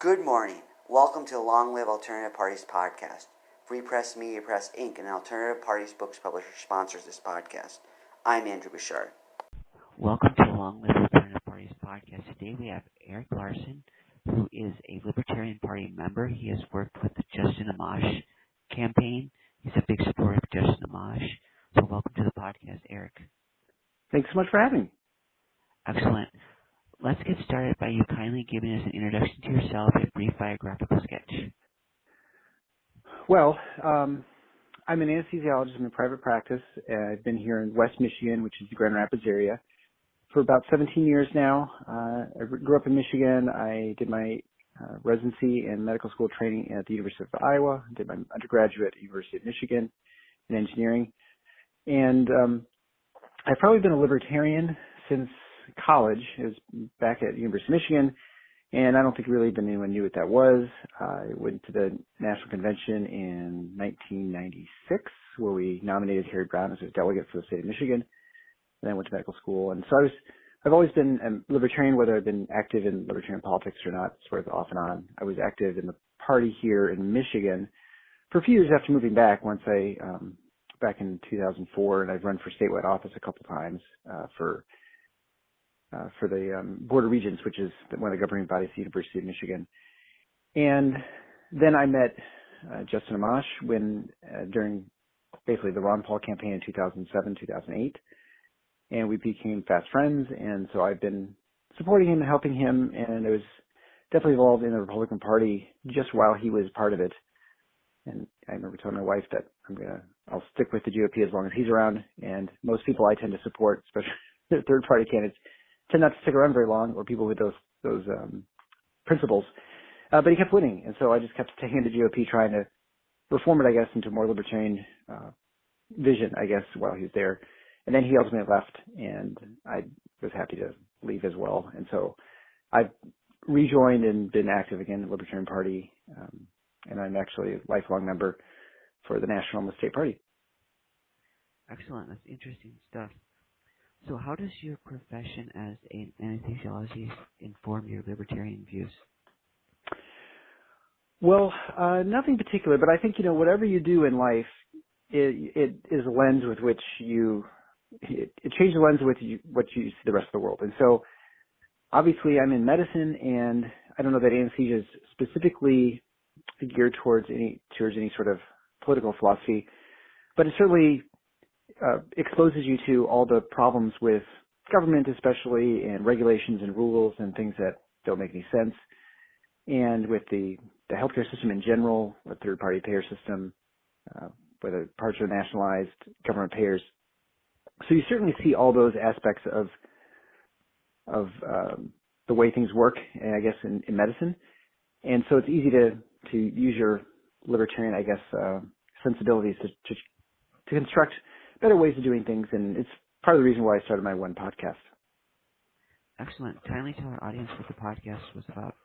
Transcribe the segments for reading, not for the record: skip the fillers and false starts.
Good morning. Welcome to the Long Live Alternative Parties podcast. Free Press Media Press Inc., an alternative parties books publisher, sponsors this podcast. I'm Andrew Bouchard. Welcome to the Long Live Alternative Parties podcast. Today we have Eric Larson, who is a Libertarian Party member. He has worked with the Justin Amash campaign. He's a big supporter of Justin Amash. So welcome to the podcast, Eric. Thanks so much for having me. Excellent. Let's get started by you kindly giving us an introduction to yourself, a brief biographical sketch. Well, I'm an anesthesiologist in private practice. I've been here in West Michigan, which is the Grand Rapids area, for about 17 years now. I grew up in Michigan. I did my residency and medical school training at the University of Iowa. I did my undergraduate at the University of Michigan in engineering. And I've probably been a libertarian since college. It was back at the University of Michigan, and I don't think really anyone knew what that was. I went to the National Convention in 1996, where we nominated Harry Brown as a delegate for the state of Michigan, and then I went to medical school. And so I've always been a libertarian, whether I've been active in libertarian politics or not, sort of off and on. I was active in the party here in Michigan for a few years after moving back, back in 2004, and I've run for statewide office a couple times for the Board of Regents, which is one of the governing bodies of the University of Michigan. And then I met Justin Amash during basically the Ron Paul campaign in 2007, 2008, and we became fast friends. And so I've been supporting him and helping him, and I was definitely involved in the Republican Party just while he was part of it. And I remember telling my wife that I'll stick with the GOP as long as he's around. And most people I tend to support, especially the third-party candidates, tend not to stick around very long, or people with those principles. But he kept winning, and so I just kept taking the GOP, trying to reform it, I guess, into a more libertarian vision, I guess, while he was there. And then he ultimately left, and I was happy to leave as well. And so I've rejoined and been active again in the Libertarian Party, and I'm actually a lifelong member for the National and the State Party. Excellent. That's interesting stuff. So how does your profession as an anesthesiologist inform your libertarian views? Well, nothing particular, but I think, whatever you do in life, it is a lens with which it changes the lens with what you see the rest of the world. And so obviously I'm in medicine, and I don't know that anesthesia is specifically geared towards any sort of political philosophy, but it certainly exposes you to all the problems with government, especially, and regulations and rules and things that don't make any sense, and with the healthcare system in general, the third-party payer system, whether parts are nationalized, government payers. So you certainly see all those aspects of the way things work, I guess, in medicine. And so it's easy to use your libertarian, I guess, sensibilities to construct better ways of doing things, and it's part of the reason why I started my one podcast. Excellent. Kindly tell our audience what the podcast was about.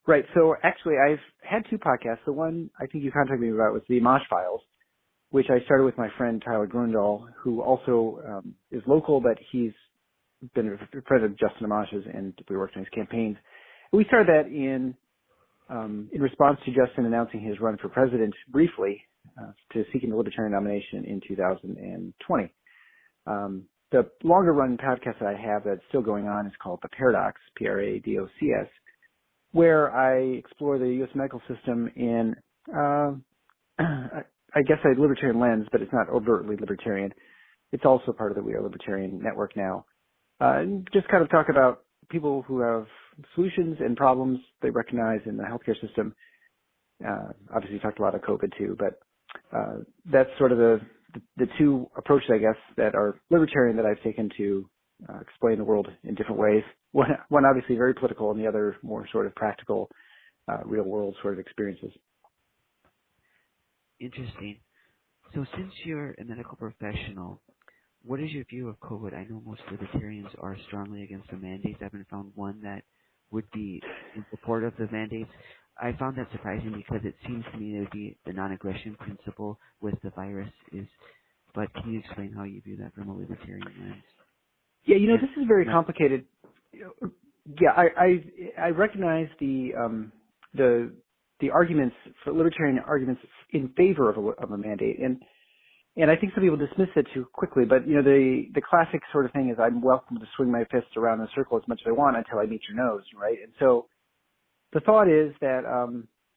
Right. So actually, I've had two podcasts. The one I think you contacted me about was the Amash Files, which I started with my friend Tyler Grundahl, who also is local, but he's been a friend of Justin Amash's, and we worked on his campaigns. We started that in response to Justin announcing his run for president briefly, to seeking the Libertarian nomination in 2020. The longer run podcast that I have that's still going on is called The Paradox, Paradocs, where I explore the U.S. medical system in, I guess, a libertarian lens, but it's not overtly libertarian. It's also part of the We Are Libertarian network now. And just kind of talk about people who have solutions and problems they recognize in the healthcare system. Obviously, we talked a lot of COVID too, but that's sort of the two approaches, I guess, that are libertarian that I've taken to explain the world in different ways. One obviously very political, and the other more sort of practical, real world sort of experiences. Interesting. So since you're a medical professional, what is your view of COVID? I know most libertarians are strongly against the mandates. I haven't found one that would be in support of the mandates. I found that surprising because it seems to me to be the non-aggression principle with the virus but can you explain how you view that from a libertarian lens? Yeah, this is very complicated. Yeah, I recognize the arguments for libertarian arguments in favor of a mandate, and I think some people dismiss it too quickly. But the classic sort of thing is I'm welcome to swing my fist around in a circle as much as I want until I meet your nose, right? And so the thought is that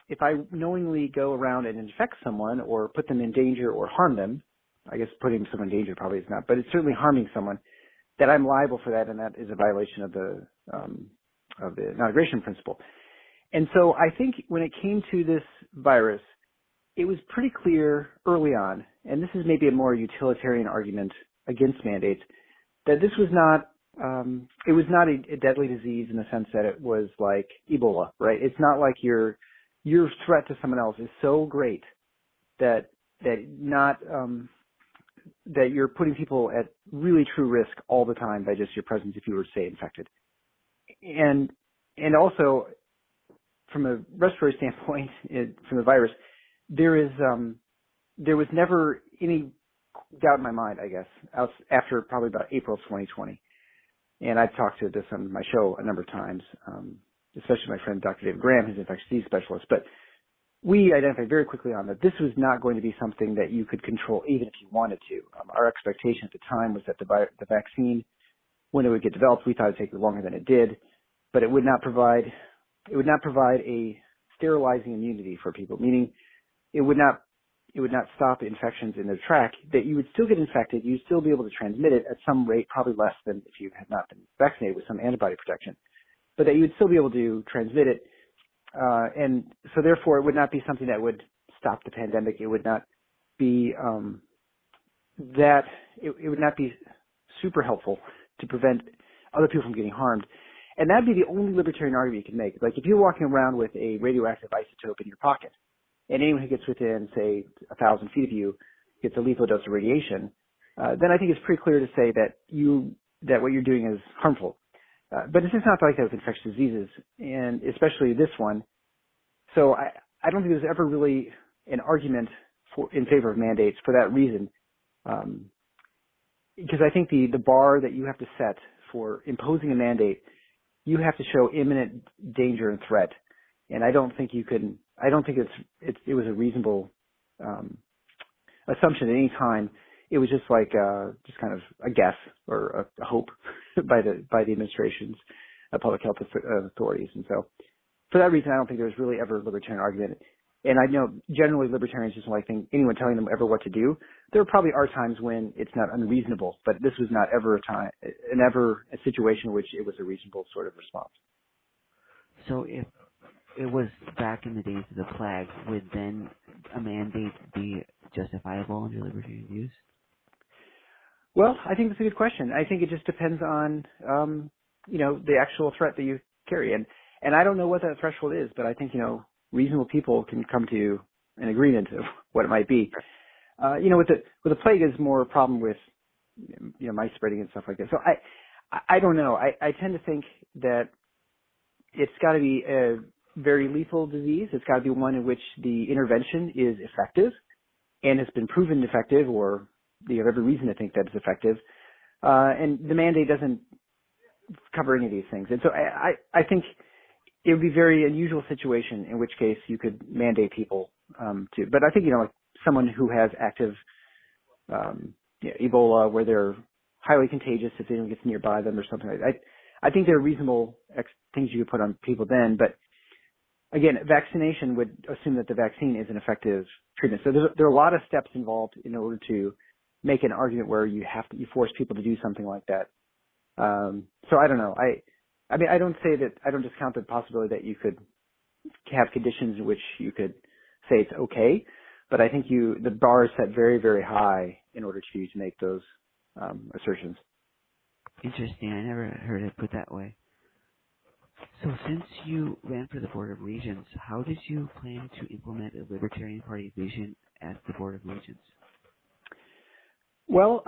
if I knowingly go around and infect someone or put them in danger or harm them, I guess putting someone in danger probably is not, but it's certainly harming someone, that I'm liable for that, and that is a violation of the non-aggression principle. And so I think when it came to this virus, it was pretty clear early on, and this is maybe a more utilitarian argument against mandates, that this was not it was not a deadly disease in the sense that it was like Ebola, right? It's not like your threat to someone else is so great that you're putting people at really true risk all the time by just your presence if you were, say, infected. And also, from a respiratory standpoint, from the virus, there was never any doubt in my mind, I guess, after probably about April of 2020. And I've talked to this on my show a number of times, especially my friend Dr. David Graham, who's an infectious disease specialist. But we identified very quickly on that this was not going to be something that you could control even if you wanted to. Our expectation at the time was that the vaccine, when it would get developed, we thought it would take longer than it did, but it would not provide a sterilizing immunity for people, meaning it would not stop infections in their track, that you would still get infected, you'd still be able to transmit it at some rate, probably less than if you had not been vaccinated with some antibody protection, but that you would still be able to transmit it. And so therefore it would not be something that would stop the pandemic. It would not be it would not be super helpful to prevent other people from getting harmed. And that'd be the only libertarian argument you can make. Like if you're walking around with a radioactive isotope in your pocket, and anyone who gets within, say, 1,000 feet of you gets a lethal dose of radiation, then I think it's pretty clear to say that what you're doing is harmful. But it's just not like that with infectious diseases, and especially this one. So I don't think there's ever really an argument in favor of mandates for that reason, because I think the bar that you have to set for imposing a mandate, you have to show imminent danger and threat, and I don't think you can. I don't think it was a reasonable assumption at any time. It was just like just kind of a guess or a hope by the administration's public health authorities. And so for that reason, I don't think there's really ever a libertarian argument. And I know generally libertarians just don't like anyone telling them ever what to do. There probably are times when it's not unreasonable, but this was not ever a situation in which it was a reasonable sort of response. So if it was back in the days of the plague, would then a mandate be justifiable under libertarian views? Well, I think that's a good question. I think it just depends on, the actual threat that you carry. And I don't know what that threshold is, but I think, reasonable people can come to an agreement of what it might be. With the plague is more a problem with, mice spreading and stuff like that. So I don't know. I tend to think that it's got to be a very lethal disease. It's got to be one in which the intervention is effective and has been proven effective, or you have every reason to think that it's effective. And the mandate doesn't cover any of these things. And so I think it would be a very unusual situation in which case you could mandate people to. But I think, like someone who has active Ebola, where they're highly contagious if anyone gets nearby them or something like that. I think there are reasonable things you could put on people then. But again, vaccination would assume that the vaccine is an effective treatment. So there are a lot of steps involved in order to make an argument where you force people to do something like that. So I don't know. I mean, I don't discount the possibility that you could have conditions in which you could say it's okay, but I think the bar is set very, very high in order for you to make those assertions. Interesting. I never heard it put that way. So since you ran for the Board of Regents, how did you plan to implement a Libertarian Party vision at the Board of Regents? Well,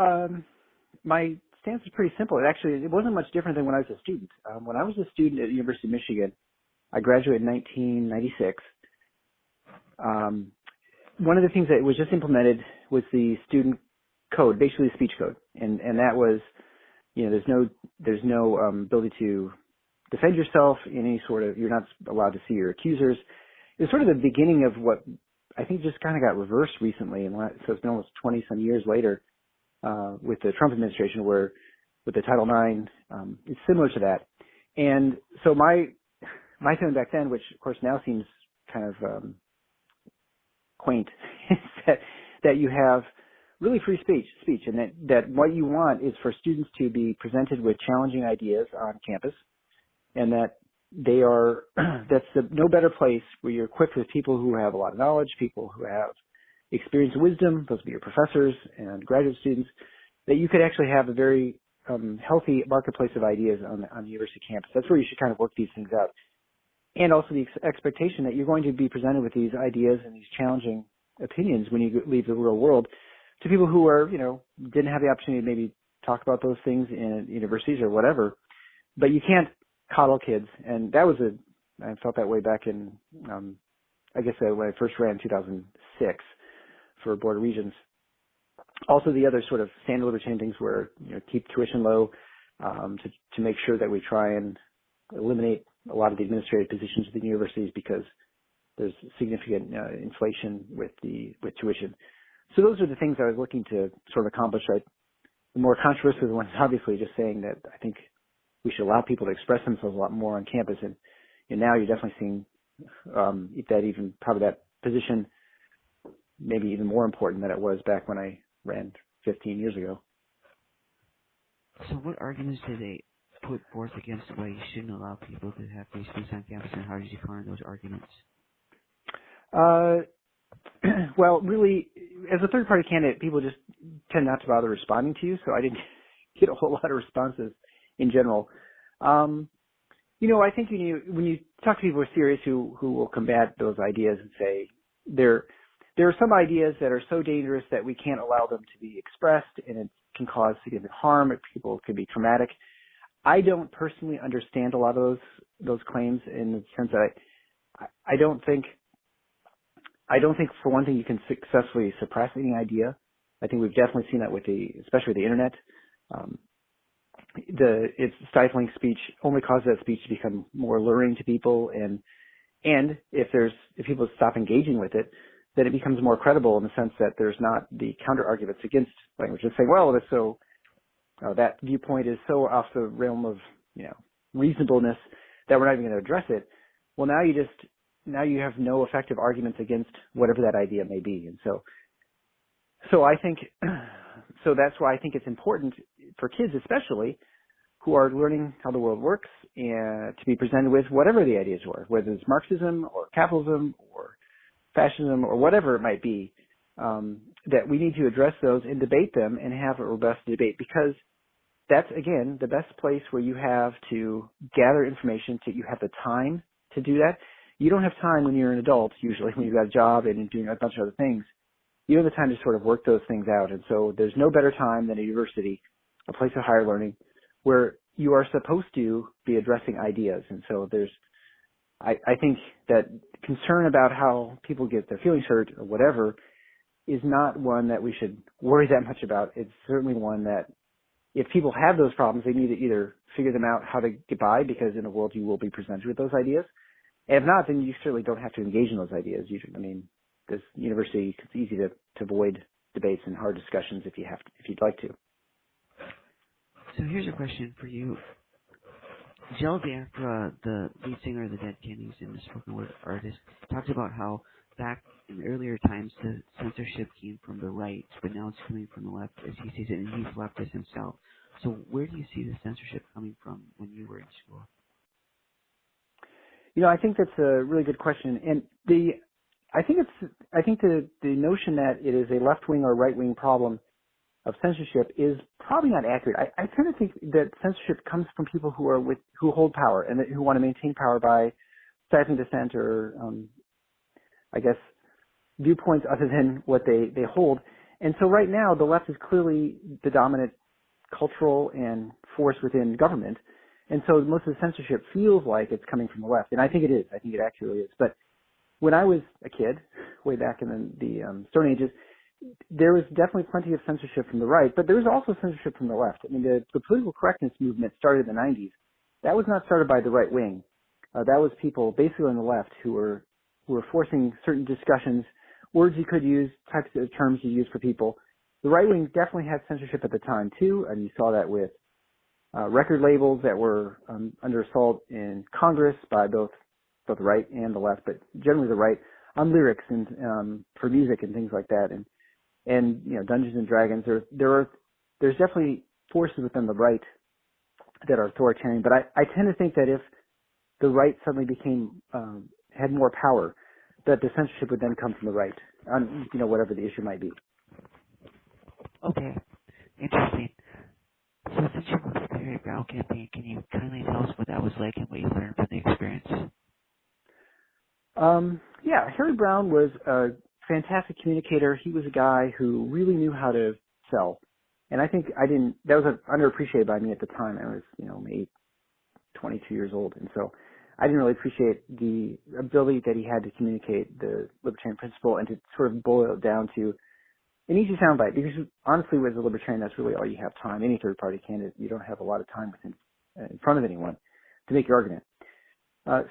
my stance is pretty simple. It wasn't much different than when I was a student. When I was a student at the University of Michigan, I graduated in 1996. One of the things that was just implemented was the student code, basically the speech code, and that was, there's no ability to defend yourself in any sort of, you're not allowed to see your accusers. It's sort of the beginning of what I think just kind of got reversed recently, and so it's been almost 20 some years later with the Trump administration, where with the Title IX, it's similar to that. And so my feeling back then, which of course now seems kind of quaint, is that you have really free speech, and that what you want is for students to be presented with challenging ideas on campus, and that they are that's no better place where you're equipped with people who have a lot of knowledge, people who have experience and wisdom, those would be your professors and graduate students, that you could actually have a very healthy marketplace of ideas on the university campus. That's where you should kind of work these things out. And also the expectation that you're going to be presented with these ideas and these challenging opinions when you leave the real world to people who are, didn't have the opportunity to maybe talk about those things in universities or whatever. But you can't coddle kids. And that was I felt that way back in, I guess when I first ran in 2006 for Board of Regents. Also the other sort of standard libertarian things were, keep tuition low, to make sure that we try and eliminate a lot of the administrative positions of the universities because there's significant inflation with tuition. So those are the things I was looking to sort of accomplish. The more controversial one is obviously just saying that I think we should allow people to express themselves a lot more on campus. And now you're definitely seeing that position maybe even more important than it was back when I ran 15 years ago. So what arguments did they put forth against why you shouldn't allow people to have free speech on campus, and how did you counter those arguments? Well, really, as a third-party candidate, people just tend not to bother responding to you, so I didn't get a whole lot of responses in general. I think when you talk to people who are serious who will combat those ideas and say there are some ideas that are so dangerous that we can't allow them to be expressed, and it can cause significant harm. People could be traumatic. I don't personally understand a lot of those claims in the sense that I don't think for one thing you can successfully suppress any idea. I think we've definitely seen that especially the internet. It's stifling speech only causes that speech to become more alluring to people, and if people stop engaging with it, then it becomes more credible in the sense that there's not the counter arguments against language. Just saying, well, that's so that viewpoint is so off the realm of reasonableness that we're not even going to address it. Well, now you have no effective arguments against whatever that idea may be, and so I think that's why I think it's important for kids, especially who are learning how the world works, and to be presented with whatever the ideas were, whether it's Marxism or capitalism or fascism or whatever it might be, that we need to address those and debate them and have a robust debate, because that's, again, the best place where you have to gather information, you have the time to do that. You don't have time when you're an adult, usually, when you've got a job and doing a bunch of other things. You have the time to sort of work those things out. And so there's no better time than a university, a place of higher learning, where you are supposed to be addressing ideas. And so I think that concern about how people get their feelings hurt or whatever is not one that we should worry that much about. It's certainly one that if people have those problems, they need to either figure them out how to get by, because in the world you will be presented with those ideas. And if not, then you certainly don't have to engage in those ideas. This university, it's easy to avoid debates and hard discussions if you'd like to. So here's a question for you. Gel Biafra, the lead singer of the Dead Kennedys and the spoken word artist, talks about how back in earlier times the censorship came from the right, but now it's coming from the left, as he sees it, and he's leftist himself. So where do you see the censorship coming from when you were in school? I think that's a really good question, and I think the notion that it is a left-wing or right-wing problem of censorship is probably not accurate. I kind of think that censorship comes from people who hold power and who want to maintain power by stifling dissent or, I guess, viewpoints other than what they hold. And so right now, the left is clearly the dominant cultural and force within government. And so most of the censorship feels like it's coming from the left. And I think it is. I think it actually is. But when I was a kid, way back in the Stone Ages, there was definitely plenty of censorship from the right, but there was also censorship from the left. The political correctness movement started in the 90s, that was not started by the right wing. That was people basically on the left who were forcing certain discussions, words you could use, types of terms you use for people. The right wing definitely had censorship at the time too, and you saw that with record labels that were under assault in Congress by both the right and the left, but generally the right, on lyrics and for music and things like that. And you know, Dungeons and Dragons. There's definitely forces within the right that are authoritarian. But I tend to think that if the right suddenly had more power, that the censorship would then come from the right on, you know, whatever the issue might be. Okay, interesting. So since you worked for the Harry Brown campaign, can you kindly tell us what that was like and what you learned from the experience? Yeah, Harry Brown was a fantastic communicator. He was a guy who really knew how to sell. And I think that was underappreciated by me at the time. I was, you know, maybe 22 years old. And so I didn't really appreciate the ability that he had to communicate the libertarian principle and to sort of boil it down to an easy soundbite. Because honestly, as a libertarian, that's really all you have time. Any third party candidate, you don't have a lot of time in front of anyone to make your argument.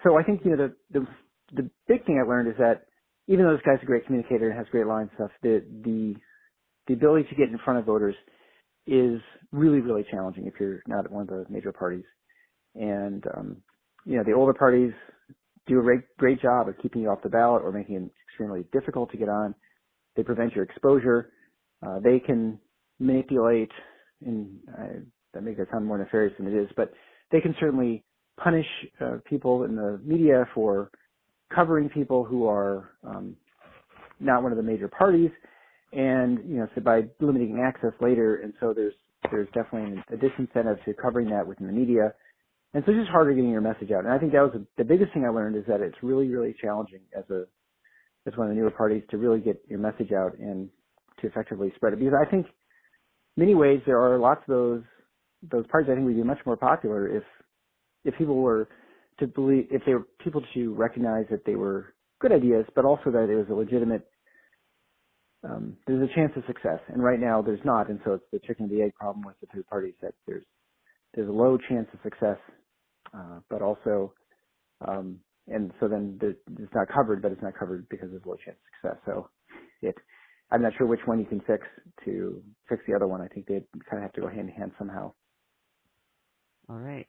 So I think, you know, the big thing I learned is that even though this guy's a great communicator and has great lines and stuff, the ability to get in front of voters is really, really challenging if you're not at one of the major parties. And, you know, the older parties do a great job of keeping you off the ballot or making it extremely difficult to get on. They prevent your exposure. They can manipulate, and that makes it sound more nefarious than it is, but they can certainly punish people in the media for covering people who are not one of the major parties, and you know, so by limiting access later, and so there's definitely a disincentive to covering that within the media, and so it's just harder getting your message out. And I think that was the biggest thing I learned, is that it's really, really challenging as one of the newer parties to really get your message out and to effectively spread it. Because I think in many ways there are lots of those parties I think would be much more popular if people were to believe, if they were people to recognize that they were good ideas, but also that it was a legitimate, there's a chance of success. And right now there's not. And so it's the chicken and the egg problem with the two parties, that there's a low chance of success, but also, and so then it's not covered, but it's not covered because there's a low chance of success. So I'm not sure which one you can fix to fix the other one. I think they kind of have to go hand in hand somehow. All right.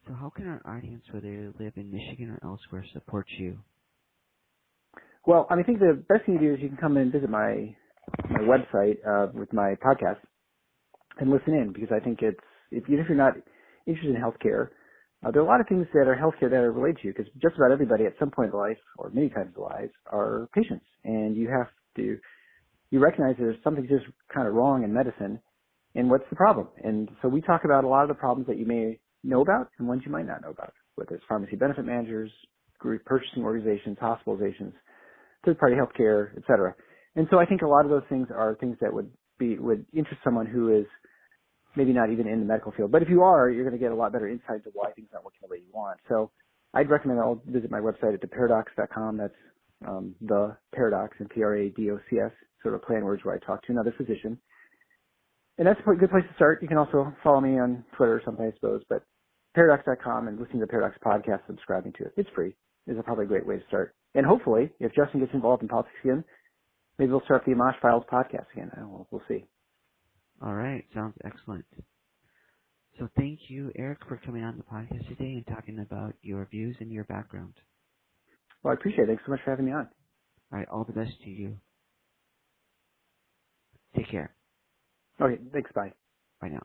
So how can our audience, whether they live in Michigan or elsewhere, support you? Well, I think the best thing to do is you can come and visit my website with my podcast and listen in, because I think even if you're not interested in healthcare, there are a lot of things that are healthcare that are related to you, because just about everybody at some point in life, or many times in lives, are patients, and you recognize there's something just kind of wrong in medicine, and what's the problem? And so we talk about a lot of the problems that you may know about and ones you might not know about, whether it's pharmacy benefit managers, group purchasing organizations, hospitalizations, third-party healthcare, et cetera. And so I think a lot of those things are things that would interest someone who is maybe not even in the medical field. But if you are, you're going to get a lot better insight into why things aren't working the way you want. So I'd recommend I'll visit my website at theparadox.com. That's the Paradox, and Paradocs, sort of a play on words, where I talk to another physician. And that's a good place to start. You can also follow me on Twitter or something, I suppose. But Paradox.com and listening to the Paradox podcast, subscribing to it. It's free. It's probably a great way to start. And hopefully, if Justin gets involved in politics again, maybe we'll start the Amash Files podcast again. We'll see. All right. Sounds excellent. So thank you, Eric, for coming on the podcast today and talking about your views and your background. Well, I appreciate it. Thanks so much for having me on. All right. All the best to you. Take care. Okay. Thanks. Bye. Bye now.